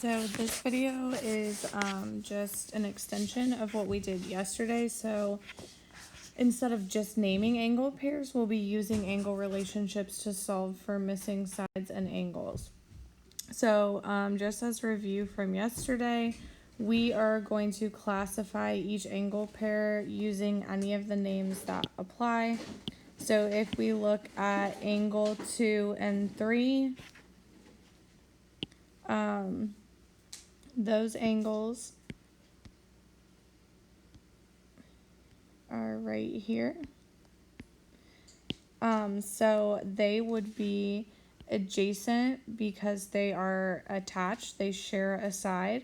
So this video is just an extension of what we did yesterday. So instead of just naming angle pairs, we'll be using angle relationships to solve for missing sides and angles. So just as review from yesterday, we are going to classify each angle pair using any of the names that apply. So if we look at angle 2 and 3, those angles are right here. So they would be adjacent because they are attached, they share a side.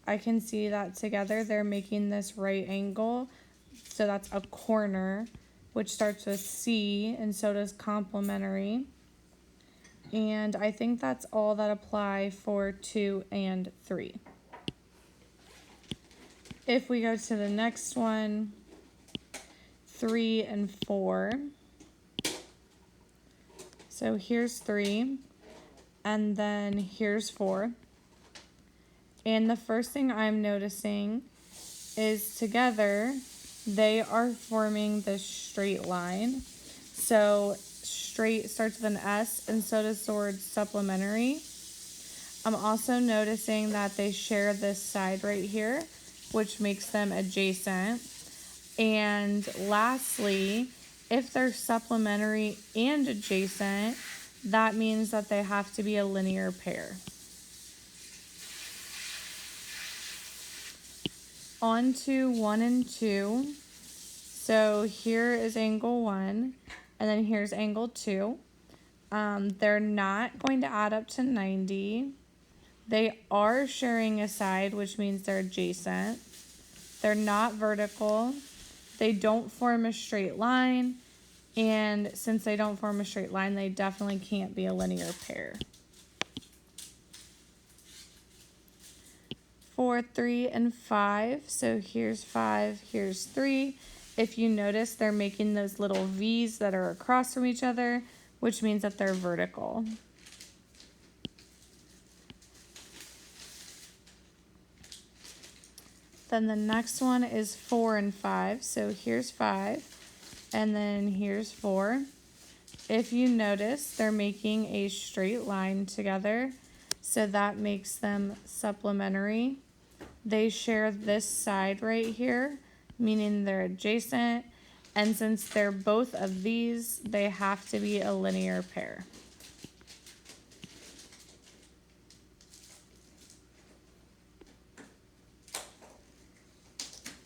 I can see that together they're making this right angle. So that's a corner, which starts with C, and so does complementary. And I think that's all that apply for 2 and 3. If we go to the next one, 3 and 4. So here's 3, and then here's 4. And the first thing I'm noticing is together they are forming this straight line. So straight starts with an S, and so does the word supplementary. I'm also noticing that they share this side right here, which makes them adjacent. And lastly, if they're supplementary and adjacent, that means that they have to be a linear pair. On to 1 and 2. So here is angle 1, and then here's angle 2. They're not going to add up to 90. They are sharing a side, which means they're adjacent. They're not vertical. They don't form a straight line. And since they don't form a straight line, they definitely can't be a linear pair. For 3 and 5, so here's 5, here's 3. If you notice, they're making those little V's that are across from each other, which means that they're vertical. Then the next one is 4 and 5. So here's 5, and then here's 4. If you notice, they're making a straight line together, so that makes them supplementary. They share this side right here, meaning they're adjacent, and since they're both of these, they have to be a linear pair.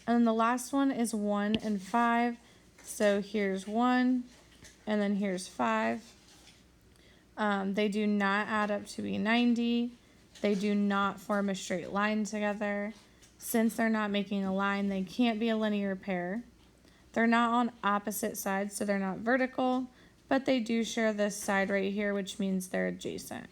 And then the last one is 1 and 5. So here's 1, and then here's 5. They do not add up to be 90. They do not form a straight line together. Since they're not making a line, they can't be a linear pair. They're not on opposite sides, so they're not vertical, but they do share this side right here, which means they're adjacent.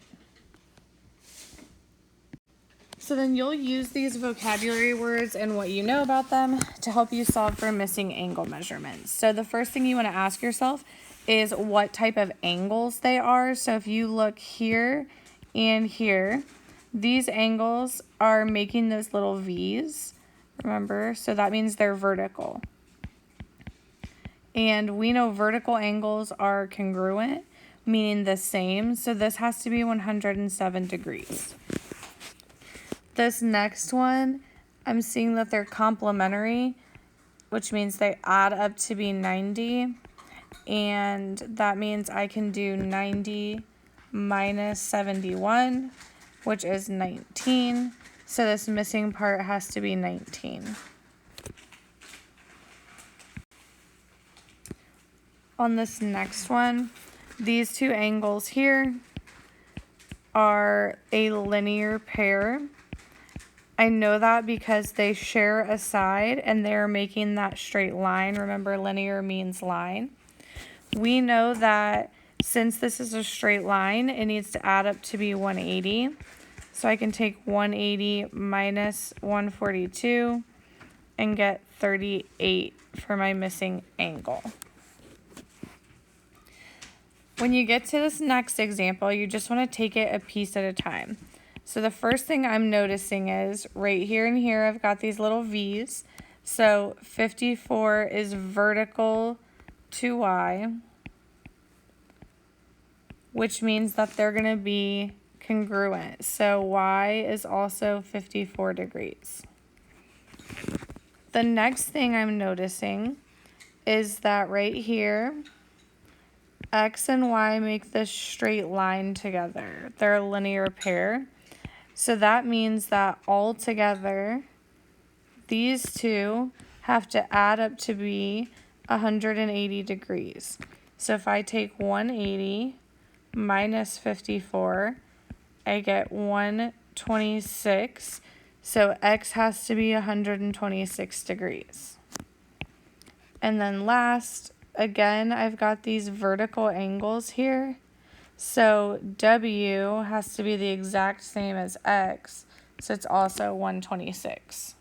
So then you'll use these vocabulary words and what you know about them to help you solve for missing angle measurements. So the first thing you want to ask yourself is what type of angles they are. So if you look here and here, these angles are making those little V's, remember? So that means they're vertical. And we know vertical angles are congruent, meaning the same. So this has to be 107 degrees. This next one, I'm seeing that they're complementary, which means they add up to be 90. And that means I can do 90 minus 71, which is 19. So this missing part has to be 19. On this next one, these two angles here are a linear pair. I know that because they share a side and they're making that straight line. Remember, linear means line. We know that since this is a straight line, it needs to add up to be 180. So I can take 180 minus 142 and get 38 for my missing angle. When you get to this next example, you just want to take it a piece at a time. So the first thing I'm noticing is right here and here I've got these little V's. So 54 is vertical to Y, which means that they're going to be congruent. So Y is also 54 degrees. The next thing I'm noticing is that right here, X and Y make this straight line together. They're a linear pair. So that means that all together, these two have to add up to be 180 degrees. So if I take 180 minus 54, I get 126. So X has to be 126 degrees. And then last, again, I've got these vertical angles here. So W has to be the exact same as X. So it's also 126.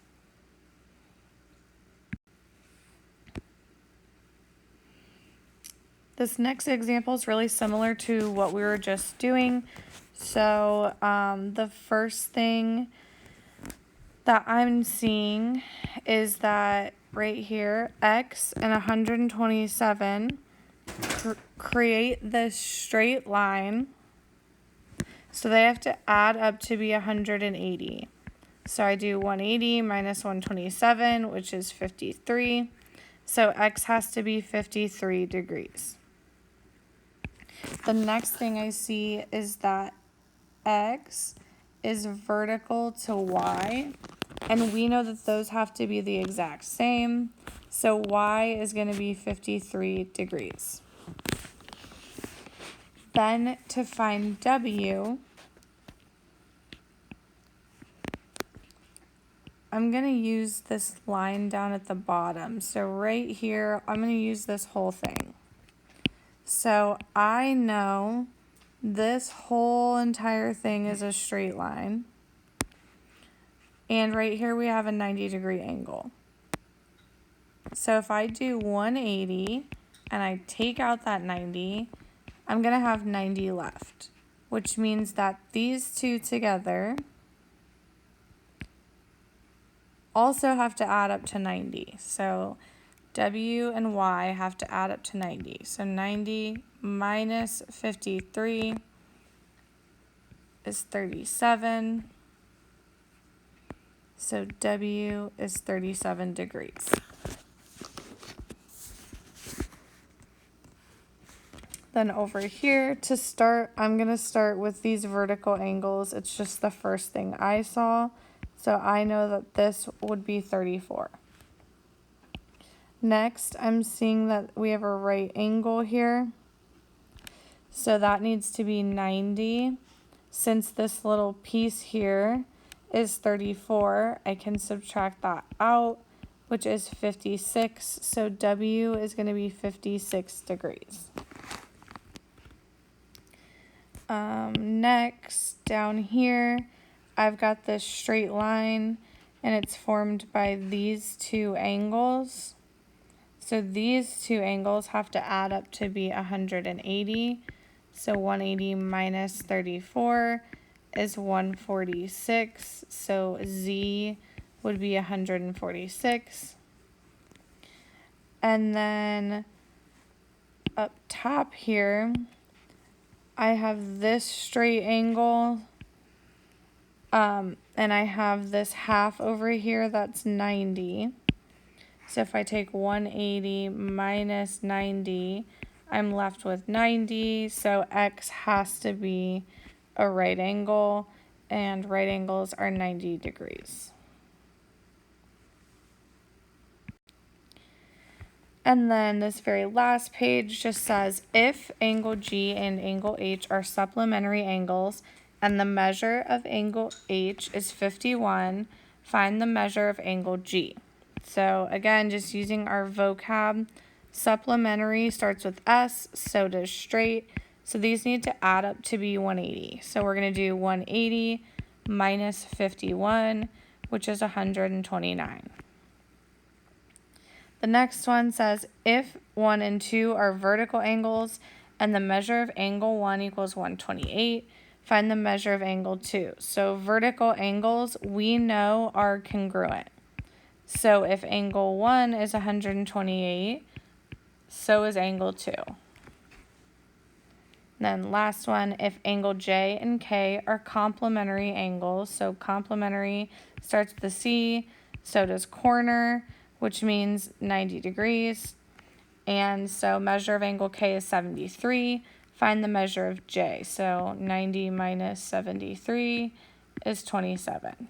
This next example is really similar to what we were just doing. So the first thing that I'm seeing is that right here, X and 127 create this straight line. So they have to add up to be 180. So I do 180 minus 127, which is 53. So X has to be 53 degrees. The next thing I see is that X is vertical to Y, and we know that those have to be the exact same. So Y is going to be 53 degrees. Then to find W, I'm going to use this line down at the bottom. So right here, I'm going to use this whole thing. So I know this whole entire thing is a straight line. And right here we have a 90-degree angle. So if I do 180 and I take out that 90, I'm going to have 90 left, which means that these two together also have to add up to 90. So W and Y have to add up to 90. So 90 minus 53 is 37. So W is 37 degrees. Then over here to start, I'm going to start with these vertical angles. It's just the first thing I saw. So I know that this would be 34. Next, I'm seeing that we have a right angle here. So that needs to be 90. Since this little piece here is 34, I can subtract that out, which is 56. So W is going to be 56 degrees. Next, down here, I've got this straight line, and it's formed by these two angles. So these two angles have to add up to be 180. So 180 minus 34 is 146. So Z would be 146. And then up top here, I have this straight angle. And I have this half over here that's 90. So if I take 180 minus 90, I'm left with 90. So X has to be a right angle, and right angles are 90 degrees. And then this very last page just says, if angle G and angle H are supplementary angles, and the measure of angle H is 51, find the measure of angle G. So again, just using our vocab, supplementary starts with S, so does straight. So these need to add up to be 180. So we're going to do 180 minus 51, which is 129. The next one says, if 1 and 2 are vertical angles, and the measure of angle 1 equals 128, find the measure of angle 2. So vertical angles we know are congruent. So if angle 1 is 128, so is angle 2. Then last one, if angle J and K are complementary angles, so complementary starts with the C, so does corner, which means 90 degrees. And so measure of angle K is 73. Find the measure of J. So 90 minus 73 is 27.